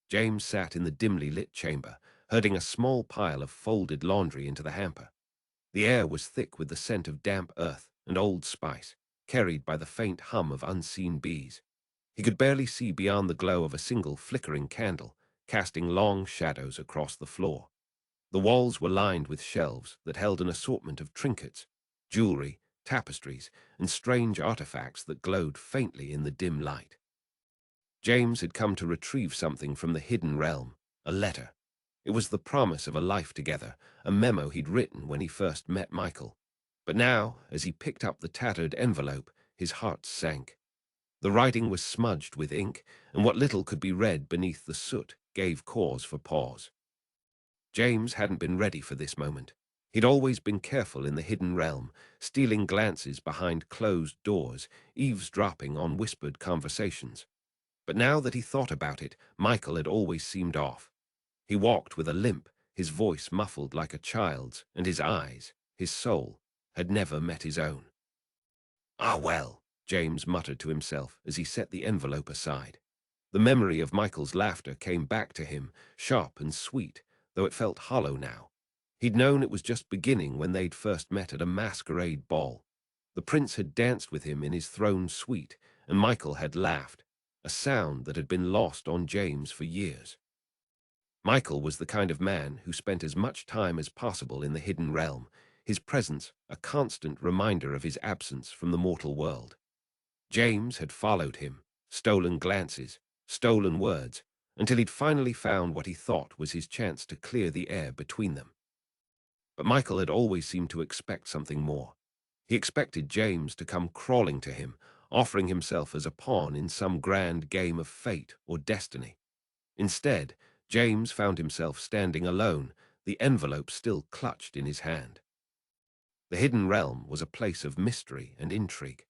James sat in the dimly lit chamber, herding a small pile of folded laundry into the hamper. The air was thick with the scent of damp earth and old spice, carried by the faint hum of unseen bees. He could barely see beyond the glow of a single flickering candle, casting long shadows across the floor. The walls were lined with shelves that held an assortment of trinkets, jewelry, tapestries, and strange artifacts that glowed faintly in the dim light. James had come to retrieve something from the hidden realm, a letter. It was the promise of a life together, a memo he'd written when he first met Michael. But now, as he picked up the tattered envelope, his heart sank. The writing was smudged with ink, and what little could be read beneath the soot gave cause for pause. James hadn't been ready for this moment. He'd always been careful in the hidden realm, stealing glances behind closed doors, eavesdropping on whispered conversations. But now that he thought about it, Michael had always seemed off. He walked with a limp, his voice muffled like a child's, and his eyes, his soul, had never met his own. "Ah, well," James muttered to himself as he set the envelope aside. The memory of Michael's laughter came back to him, sharp and sweet, though it felt hollow now. He'd known it was just beginning when they'd first met at a masquerade ball. The prince had danced with him in his throne suite, and Michael had laughed, a sound that had been lost on James for years. Michael was the kind of man who spent as much time as possible in the hidden realm, his presence a constant reminder of his absence from the mortal world. James had followed him, stolen glances, stolen words, until he'd finally found what he thought was his chance to clear the air between them. But Michael had always seemed to expect something more. He expected James to come crawling to him, offering himself as a pawn in some grand game of fate or destiny. Instead, James found himself standing alone, the envelope still clutched in his hand. The hidden realm was a place of mystery and intrigue.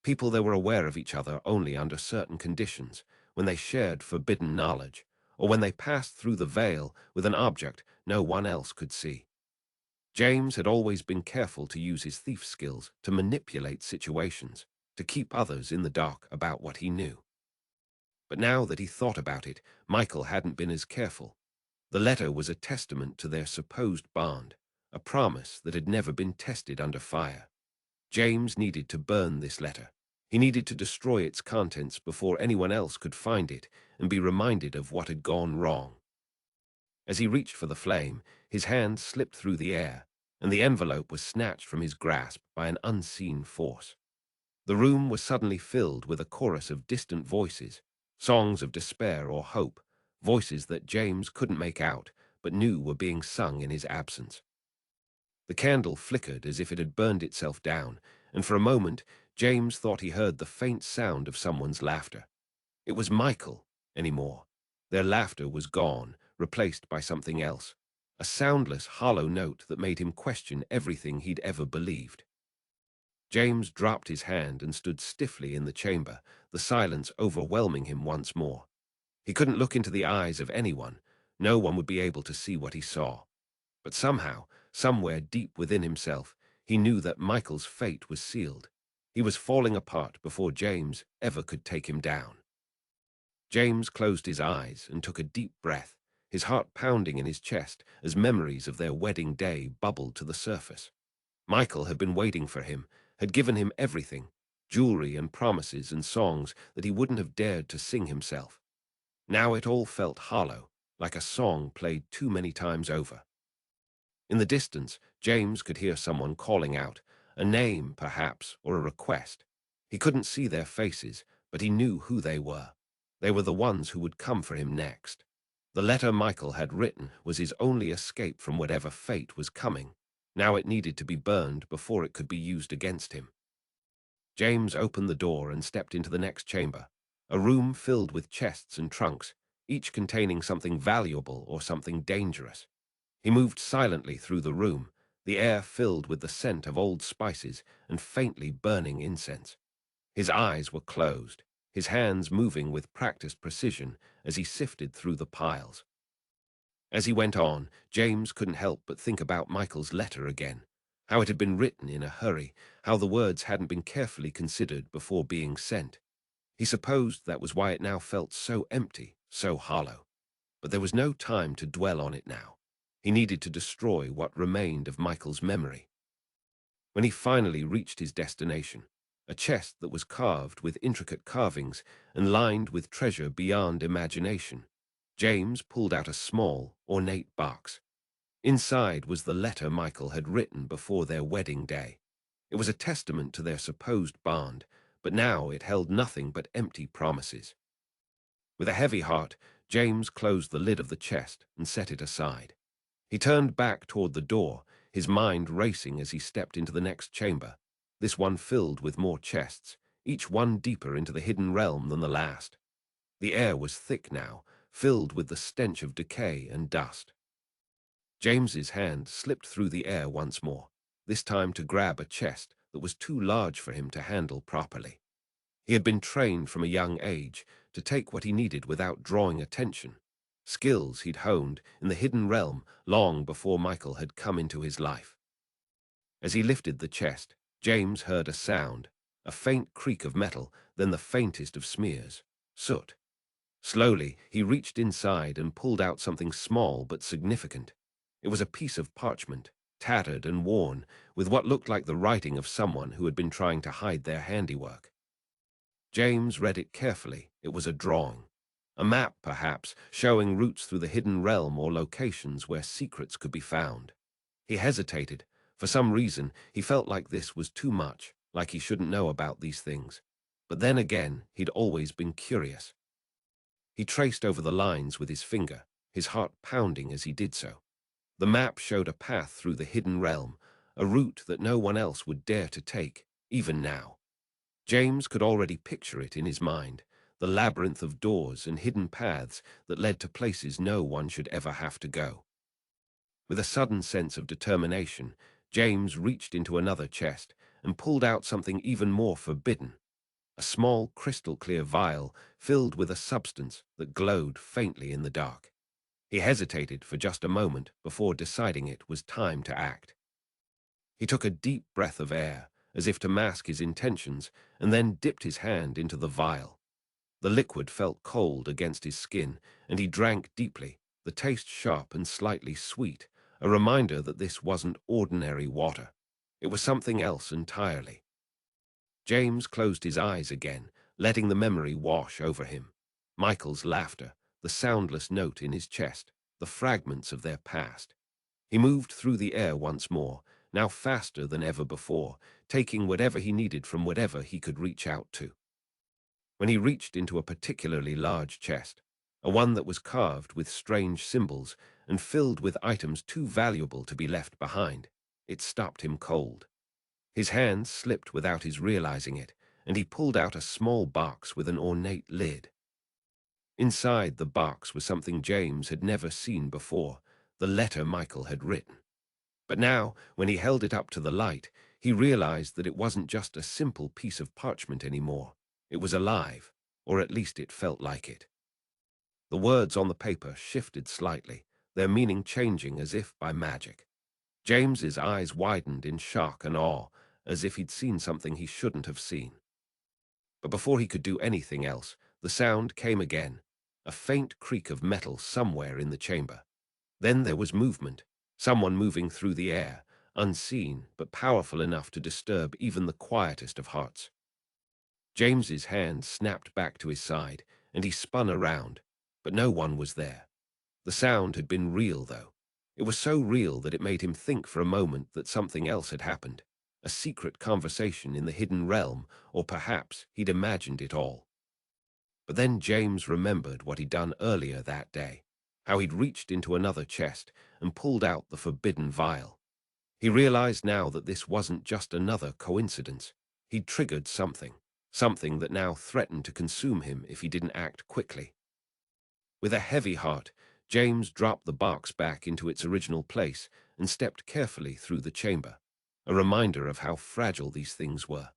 People there were aware of each other only under certain conditions, when they shared forbidden knowledge, or when they passed through the veil with an object no one else could see. James had always been careful to use his thief skills to manipulate situations, to keep others in the dark about what he knew. But now that he thought about it, Michael hadn't been as careful. The letter was a testament to their supposed bond, a promise that had never been tested under fire. James needed to burn this letter. He needed to destroy its contents before anyone else could find it and be reminded of what had gone wrong. As he reached for the flame, his hand slipped through the air, and the envelope was snatched from his grasp by an unseen force. The room was suddenly filled with a chorus of distant voices, songs of despair or hope, voices that James couldn't make out, but knew were being sung in his absence. The candle flickered as if it had burned itself down, and for a moment James thought he heard the faint sound of someone's laughter. It was Michael anymore. Their laughter was gone, replaced by something else, a soundless, hollow note that made him question everything he'd ever believed. James dropped his hand and stood stiffly in the chamber, the silence overwhelming him once more. He couldn't look into the eyes of anyone. No one would be able to see what he saw. But somehow, somewhere deep within himself, he knew that Michael's fate was sealed. He was falling apart before James ever could take him down. James closed his eyes and took a deep breath, his heart pounding in his chest as memories of their wedding day bubbled to the surface. Michael had been waiting for him, had given him everything, jewelry and promises and songs that he wouldn't have dared to sing himself. Now it all felt hollow, like a song played too many times over. In the distance, James could hear someone calling out, a name, perhaps, or a request. He couldn't see their faces, but he knew who they were. They were the ones who would come for him next. The letter Michael had written was his only escape from whatever fate was coming. Now it needed to be burned before it could be used against him. James opened the door and stepped into the next chamber, a room filled with chests and trunks, each containing something valuable or something dangerous. He moved silently through the room, the air filled with the scent of old spices and faintly burning incense. His eyes were closed, his hands moving with practiced precision as he sifted through the piles. As he went on, James couldn't help but think about Michael's letter again, how it had been written in a hurry, how the words hadn't been carefully considered before being sent. He supposed that was why it now felt so empty, so hollow. But there was no time to dwell on it now. He needed to destroy what remained of Michael's memory. When he finally reached his destination, a chest that was carved with intricate carvings and lined with treasure beyond imagination, James pulled out a small, ornate box. Inside was the letter Michael had written before their wedding day. It was a testament to their supposed bond, but now it held nothing but empty promises. With a heavy heart, James closed the lid of the chest and set it aside. He turned back toward the door, his mind racing as he stepped into the next chamber, this one filled with more chests, each one deeper into the hidden realm than the last. The air was thick now, filled with the stench of decay and dust. James's hand slipped through the air once more, this time to grab a chest that was too large for him to handle properly. He had been trained from a young age to take what he needed without drawing attention, skills he'd honed in the hidden realm long before Michael had come into his life. As he lifted the chest, James heard a sound, a faint creak of metal, then the faintest of smears, soot. Slowly, he reached inside and pulled out something small but significant. It was a piece of parchment, tattered and worn, with what looked like the writing of someone who had been trying to hide their handiwork. James read it carefully. It was a drawing. A map, perhaps, showing routes through the hidden realm or locations where secrets could be found. He hesitated. For some reason, he felt like this was too much, like he shouldn't know about these things. But then again, he'd always been curious. He traced over the lines with his finger, his heart pounding as he did so. The map showed a path through the hidden realm, a route that no one else would dare to take, even now. James could already picture it in his mind, the labyrinth of doors and hidden paths that led to places no one should ever have to go. With a sudden sense of determination, James reached into another chest and pulled out something even more forbidden, a small crystal-clear vial filled with a substance that glowed faintly in the dark. He hesitated for just a moment before deciding it was time to act. He took a deep breath of air, as if to mask his intentions, and then dipped his hand into the vial. The liquid felt cold against his skin, and he drank deeply, the taste sharp and slightly sweet, a reminder that this wasn't ordinary water. It was something else entirely. James closed his eyes again, letting the memory wash over him. Michael's laughter, the soundless note in his chest, the fragments of their past. He moved through the air once more, now faster than ever before, taking whatever he needed from whatever he could reach out to. When he reached into a particularly large chest, a one that was carved with strange symbols and filled with items too valuable to be left behind, it stopped him cold. His hand slipped without his realizing it, and he pulled out a small box with an ornate lid. Inside the box was something James had never seen before, the letter Michael had written. But now, when he held it up to the light, he realized that it wasn't just a simple piece of parchment anymore. It was alive, or at least it felt like it. The words on the paper shifted slightly, their meaning changing as if by magic. James's eyes widened in shock and awe, as if he'd seen something he shouldn't have seen. But before he could do anything else, the sound came again, a faint creak of metal somewhere in the chamber. Then there was movement, someone moving through the air, unseen but powerful enough to disturb even the quietest of hearts. James's hand snapped back to his side, and he spun around, but no one was there. The sound had been real, though. It was so real that it made him think for a moment that something else had happened, a secret conversation in the hidden realm, or perhaps he'd imagined it all. But then James remembered what he'd done earlier that day, how he'd reached into another chest and pulled out the forbidden vial. He realized now that this wasn't just another coincidence. He'd triggered something, something that now threatened to consume him if he didn't act quickly. With a heavy heart, James dropped the box back into its original place and stepped carefully through the chamber, a reminder of how fragile these things were.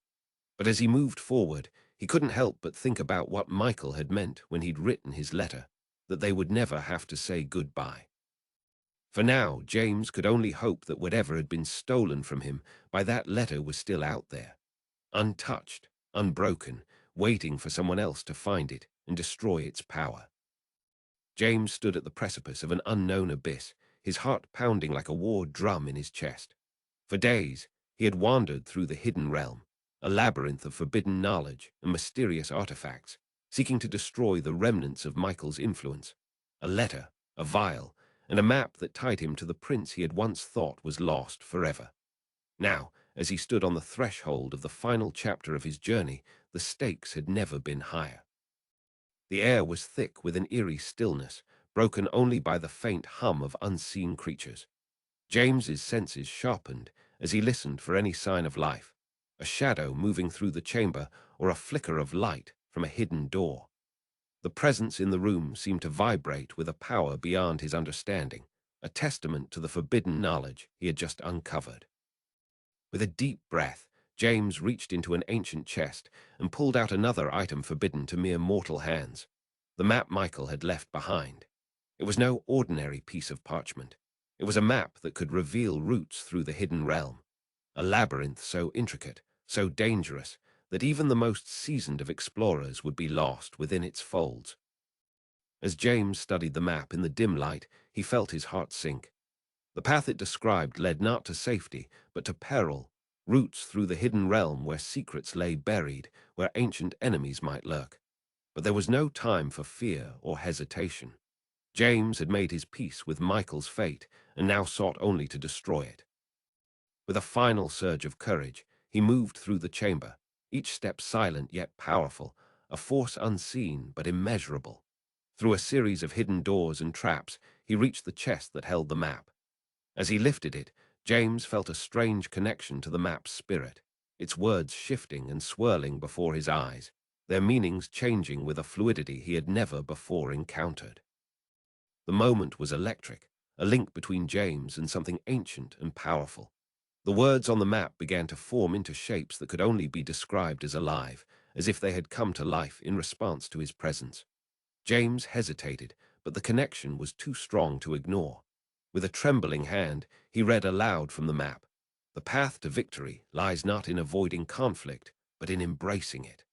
But as he moved forward, he couldn't help but think about what Michael had meant when he'd written his letter, that they would never have to say goodbye. For now, James could only hope that whatever had been stolen from him by that letter was still out there, untouched, unbroken, waiting for someone else to find it and destroy its power. James stood at the precipice of an unknown abyss, his heart pounding like a war drum in his chest. For days, he had wandered through the hidden realm, a labyrinth of forbidden knowledge and mysterious artifacts, seeking to destroy the remnants of Michael's influence. A letter, a vial, and a map that tied him to the prince he had once thought was lost forever. Now, as he stood on the threshold of the final chapter of his journey, the stakes had never been higher. The air was thick with an eerie stillness, broken only by the faint hum of unseen creatures. James's senses sharpened as he listened for any sign of life, a shadow moving through the chamber or a flicker of light from a hidden door. The presence in the room seemed to vibrate with a power beyond his understanding, a testament to the forbidden knowledge he had just uncovered. With a deep breath, James reached into an ancient chest and pulled out another item forbidden to mere mortal hands, the map Michael had left behind. It was no ordinary piece of parchment. It was a map that could reveal routes through the hidden realm, a labyrinth so intricate, so dangerous, that even the most seasoned of explorers would be lost within its folds. As James studied the map in the dim light, he felt his heart sink. The path it described led not to safety, but to peril, routes through the hidden realm where secrets lay buried, where ancient enemies might lurk. But there was no time for fear or hesitation. James had made his peace with Michael's fate and now sought only to destroy it. With a final surge of courage, he moved through the chamber, each step silent yet powerful, a force unseen but immeasurable. Through a series of hidden doors and traps, he reached the chest that held the map. As he lifted it, James felt a strange connection to the map's spirit, its words shifting and swirling before his eyes, their meanings changing with a fluidity he had never before encountered. The moment was electric, a link between James and something ancient and powerful. The words on the map began to form into shapes that could only be described as alive, as if they had come to life in response to his presence. James hesitated, but the connection was too strong to ignore. With a trembling hand, he read aloud from the map. The path to victory lies not in avoiding conflict, but in embracing it.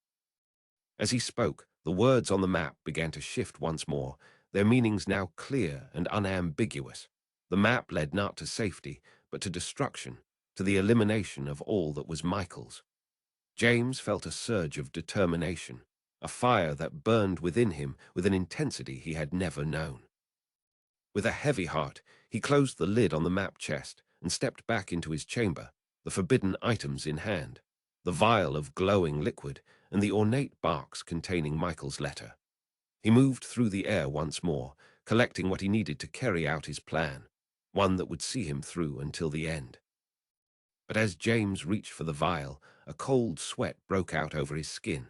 As he spoke, the words on the map began to shift once more, their meanings now clear and unambiguous. The map led not to safety, but to destruction, to the elimination of all that was Michael's. James felt a surge of determination, a fire that burned within him with an intensity he had never known. With a heavy heart, he closed the lid on the map chest and stepped back into his chamber, the forbidden items in hand, the vial of glowing liquid and the ornate box containing Michael's letter. He moved through the air once more, collecting what he needed to carry out his plan, one that would see him through until the end. But as James reached for the vial, a cold sweat broke out over his skin.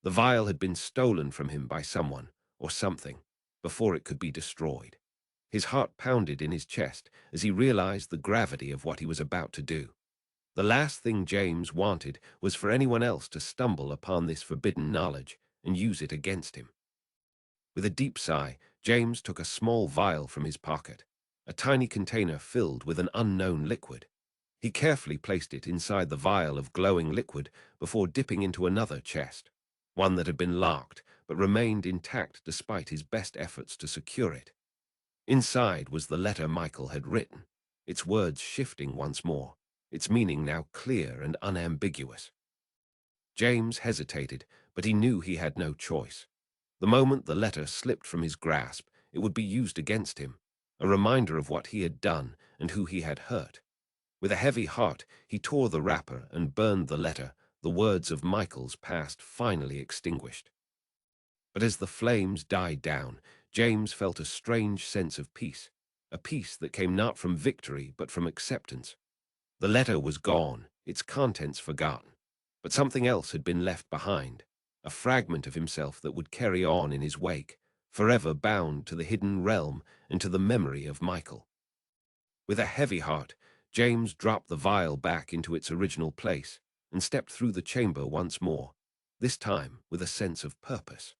The vial had been stolen from him by someone, or something, before it could be destroyed. His heart pounded in his chest as he realized the gravity of what he was about to do. The last thing James wanted was for anyone else to stumble upon this forbidden knowledge and use it against him. With a deep sigh, James took a small vial from his pocket, a tiny container filled with an unknown liquid. He carefully placed it inside the vial of glowing liquid before dipping into another chest, one that had been locked but remained intact despite his best efforts to secure it. Inside was the letter Michael had written, its words shifting once more, its meaning now clear and unambiguous. James hesitated, but he knew he had no choice. The moment the letter slipped from his grasp, it would be used against him, a reminder of what he had done and who he had hurt. With a heavy heart, he tore the wrapper and burned the letter, the words of Michael's past finally extinguished. But as the flames died down, James felt a strange sense of peace, a peace that came not from victory but from acceptance. The letter was gone, its contents forgotten, but something else had been left behind, a fragment of himself that would carry on in his wake, forever bound to the hidden realm and to the memory of Michael. With a heavy heart, James dropped the vial back into its original place and stepped through the chamber once more, this time with a sense of purpose.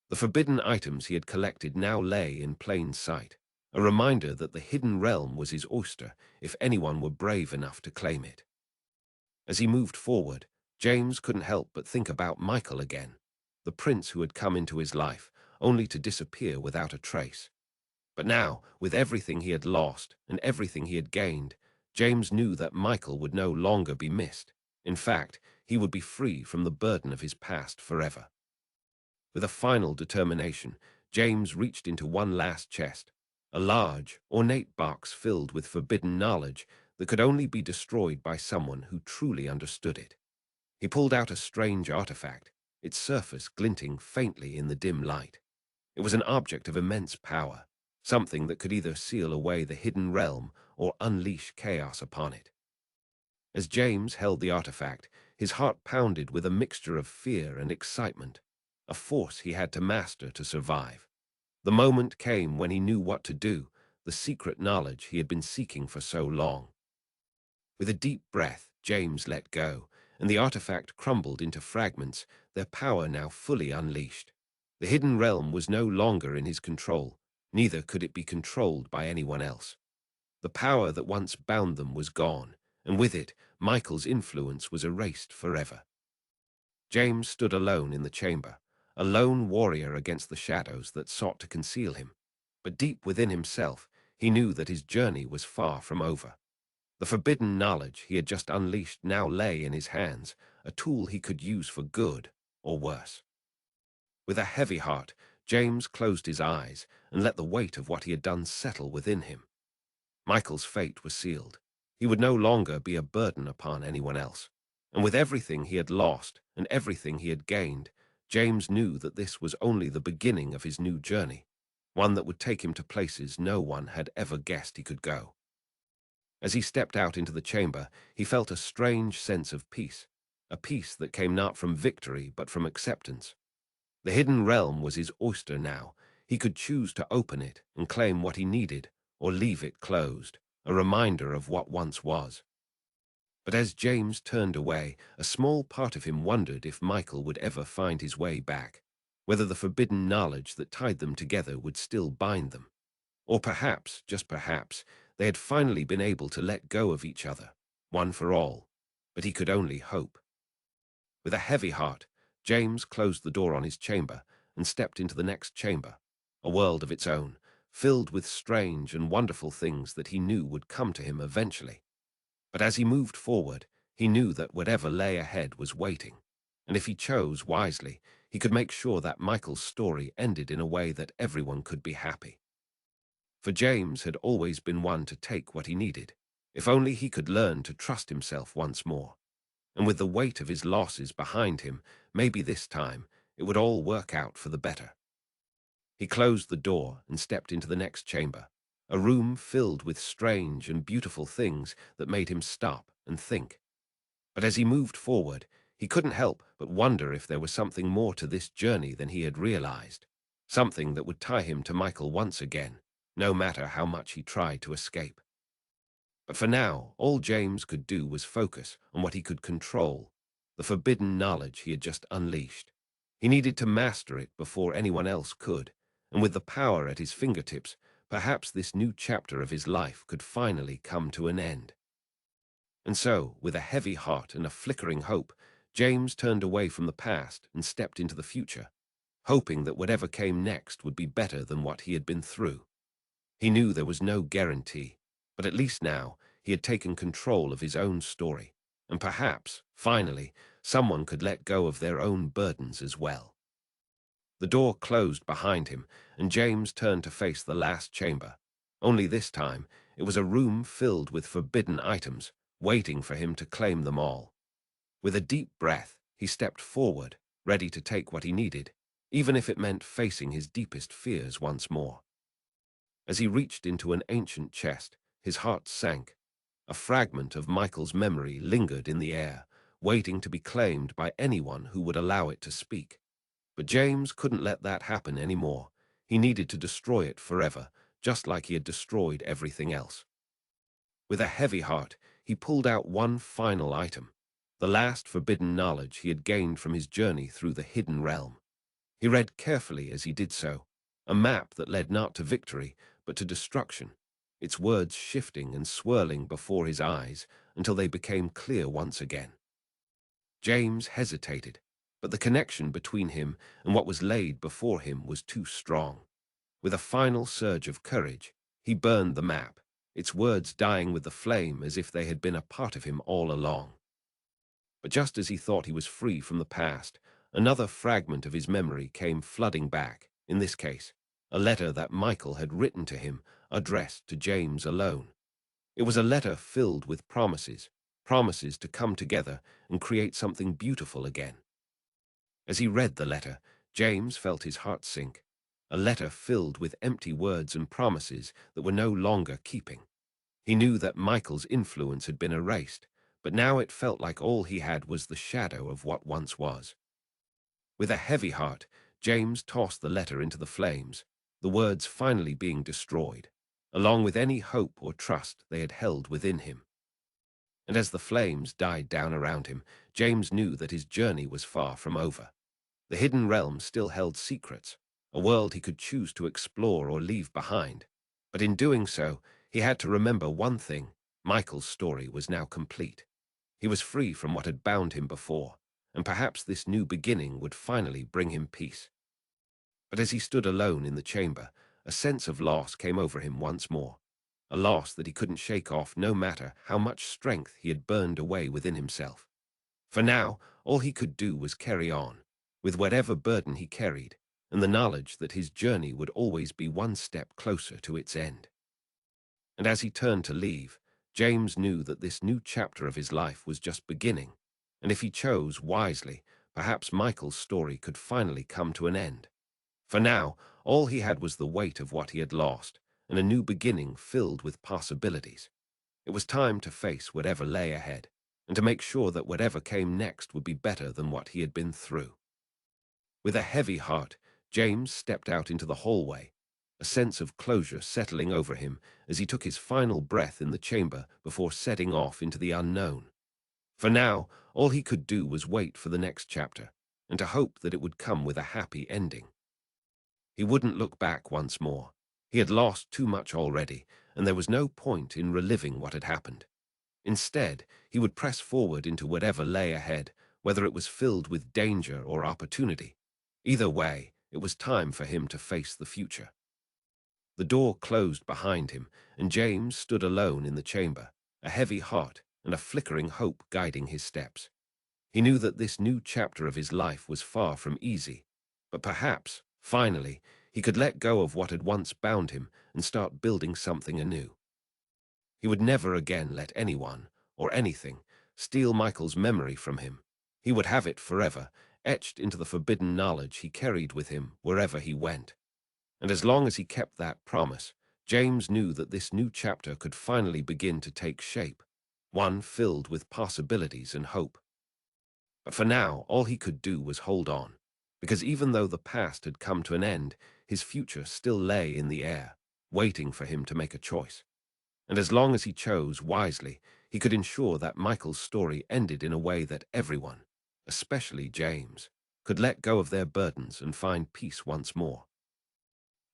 The forbidden items he had collected now lay in plain sight, a reminder that the hidden realm was his oyster if anyone were brave enough to claim it. As he moved forward, James couldn't help but think about Michael again, the prince who had come into his life, only to disappear without a trace. But now, with everything he had lost and everything he had gained, James knew that Michael would no longer be missed. In fact, he would be free from the burden of his past forever. With a final determination, James reached into one last chest, a large, ornate box filled with forbidden knowledge that could only be destroyed by someone who truly understood it. He pulled out a strange artifact, its surface glinting faintly in the dim light. It was an object of immense power, something that could either seal away the hidden realm or unleash chaos upon it. As James held the artifact, his heart pounded with a mixture of fear and excitement, a force he had to master to survive. The moment came when he knew what to do, the secret knowledge he had been seeking for so long. With a deep breath, James let go, and the artifact crumbled into fragments, their power now fully unleashed. The hidden realm was no longer in his control, neither could it be controlled by anyone else. The power that once bound them was gone, and with it, Michael's influence was erased forever. James stood alone in the chamber, a lone warrior against the shadows that sought to conceal him. But deep within himself, he knew that his journey was far from over. The forbidden knowledge he had just unleashed now lay in his hands, a tool he could use for good or worse. With a heavy heart, James closed his eyes and let the weight of what he had done settle within him. Michael's fate was sealed. He would no longer be a burden upon anyone else. And with everything he had lost and everything he had gained, James knew that this was only the beginning of his new journey, one that would take him to places no one had ever guessed he could go. As he stepped out into the chamber, he felt a strange sense of peace, a peace that came not from victory but from acceptance. The hidden realm was his oyster now. He could choose to open it and claim what he needed, or leave it closed, a reminder of what once was. But as James turned away, a small part of him wondered if Michael would ever find his way back, whether the forbidden knowledge that tied them together would still bind them. Or perhaps, just perhaps, they had finally been able to let go of each other, one for all. But he could only hope. With a heavy heart, James closed the door on his chamber and stepped into the next chamber, a world of its own, filled with strange and wonderful things that he knew would come to him eventually. But as he moved forward, he knew that whatever lay ahead was waiting, and if he chose wisely, he could make sure that Michael's story ended in a way that everyone could be happy. For James had always been one to take what he needed, if only he could learn to trust himself once more. And with the weight of his losses behind him, maybe this time it would all work out for the better. He closed the door and stepped into the next chamber, a room filled with strange and beautiful things that made him stop and think. But as he moved forward, he couldn't help but wonder if there was something more to this journey than he had realized, something that would tie him to Michael once again, no matter how much he tried to escape. But for now, all James could do was focus on what he could control, the forbidden knowledge he had just unleashed. He needed to master it before anyone else could, and with the power at his fingertips, perhaps this new chapter of his life could finally come to an end. And so, with a heavy heart and a flickering hope, James turned away from the past and stepped into the future, hoping that whatever came next would be better than what he had been through. He knew there was no guarantee, but at least now he had taken control of his own story, and perhaps, finally, someone could let go of their own burdens as well. The door closed behind him, and James turned to face the last chamber. Only this time, it was a room filled with forbidden items, waiting for him to claim them all. With a deep breath, he stepped forward, ready to take what he needed, even if it meant facing his deepest fears once more. As he reached into an ancient chest, his heart sank. A fragment of Michael's memory lingered in the air, waiting to be claimed by anyone who would allow it to speak. But James couldn't let that happen anymore. He needed to destroy it forever, just like he had destroyed everything else. With a heavy heart, he pulled out one final item, the last forbidden knowledge he had gained from his journey through the hidden realm. He read carefully as he did so, a map that led not to victory, but to destruction, its words shifting and swirling before his eyes until they became clear once again. James hesitated, But the connection between him and what was laid before him was too strong. With a final surge of courage, he burned the map, its words dying with the flame as if they had been a part of him all along. But just as he thought he was free from the past, another fragment of his memory came flooding back, in this case, a letter that Michael had written to him, addressed to James alone. It was a letter filled with promises, promises to come together and create something beautiful again. As he read the letter, James felt his heart sink, a letter filled with empty words and promises that were no longer keeping. He knew that Michael's influence had been erased, but now it felt like all he had was the shadow of what once was. With a heavy heart, James tossed the letter into the flames, the words finally being destroyed, along with any hope or trust they had held within him. And as the flames died down around him, James knew that his journey was far from over. The hidden realm still held secrets, a world he could choose to explore or leave behind. But in doing so, he had to remember one thing: Michael's story was now complete. He was free from what had bound him before, and perhaps this new beginning would finally bring him peace. But as he stood alone in the chamber, a sense of loss came over him once more, a loss that he couldn't shake off no matter how much strength he had burned away within himself. For now, all he could do was carry on, with whatever burden he carried, and the knowledge that his journey would always be one step closer to its end. And as he turned to leave, James knew that this new chapter of his life was just beginning, and if he chose wisely, perhaps Michael's story could finally come to an end. For now, all he had was the weight of what he had lost, and a new beginning filled with possibilities. It was time to face whatever lay ahead, and to make sure that whatever came next would be better than what he had been through. With a heavy heart, James stepped out into the hallway, a sense of closure settling over him as he took his final breath in the chamber before setting off into the unknown. For now, all he could do was wait for the next chapter, and to hope that it would come with a happy ending. He wouldn't look back once more. He had lost too much already, and there was no point in reliving what had happened. Instead, he would press forward into whatever lay ahead, whether it was filled with danger or opportunity. Either way, it was time for him to face the future. The door closed behind him, and James stood alone in the chamber, a heavy heart and a flickering hope guiding his steps. He knew that this new chapter of his life was far from easy, but perhaps, finally, he could let go of what had once bound him and start building something anew. He would never again let anyone, or anything, steal Michael's memory from him. He would have it forever, etched into the forbidden knowledge he carried with him wherever he went. And as long as he kept that promise, James knew that this new chapter could finally begin to take shape, one filled with possibilities and hope. But for now, all he could do was hold on, because even though the past had come to an end, his future still lay in the air, waiting for him to make a choice. And as long as he chose wisely, he could ensure that Michael's story ended in a way that everyone, especially James, could let go of their burdens and find peace once more.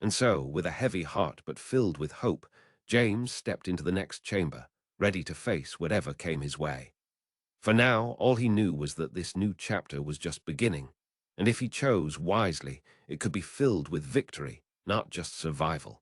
And so, with a heavy heart but filled with hope, James stepped into the next chamber, ready to face whatever came his way. For now, all he knew was that this new chapter was just beginning, and if he chose wisely, it could be filled with victory, not just survival.